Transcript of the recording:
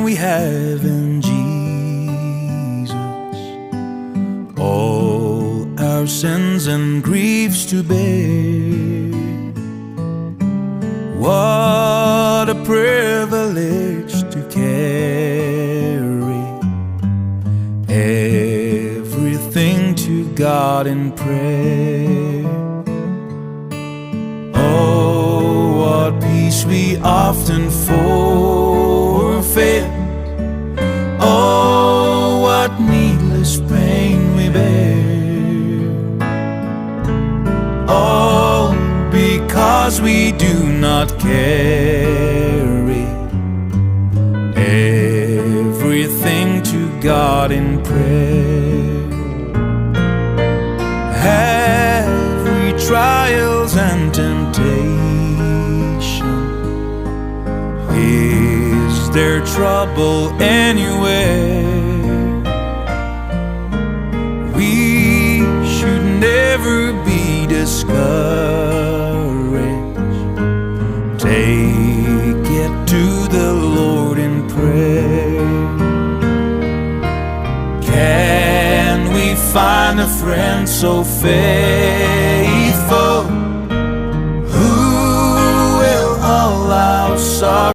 we have in Jesus all our sins and griefs to bear. What a privilege to carry everything to God in prayer. Oh, what peace we often forfeit. Oh, what needless pain we bear. All because we do not carry everything to God in prayer. Have we trials and temptation? Is there trouble anywhere? We should never be discouraged. Take it to the Lord in prayer. Can we find a friend so fair?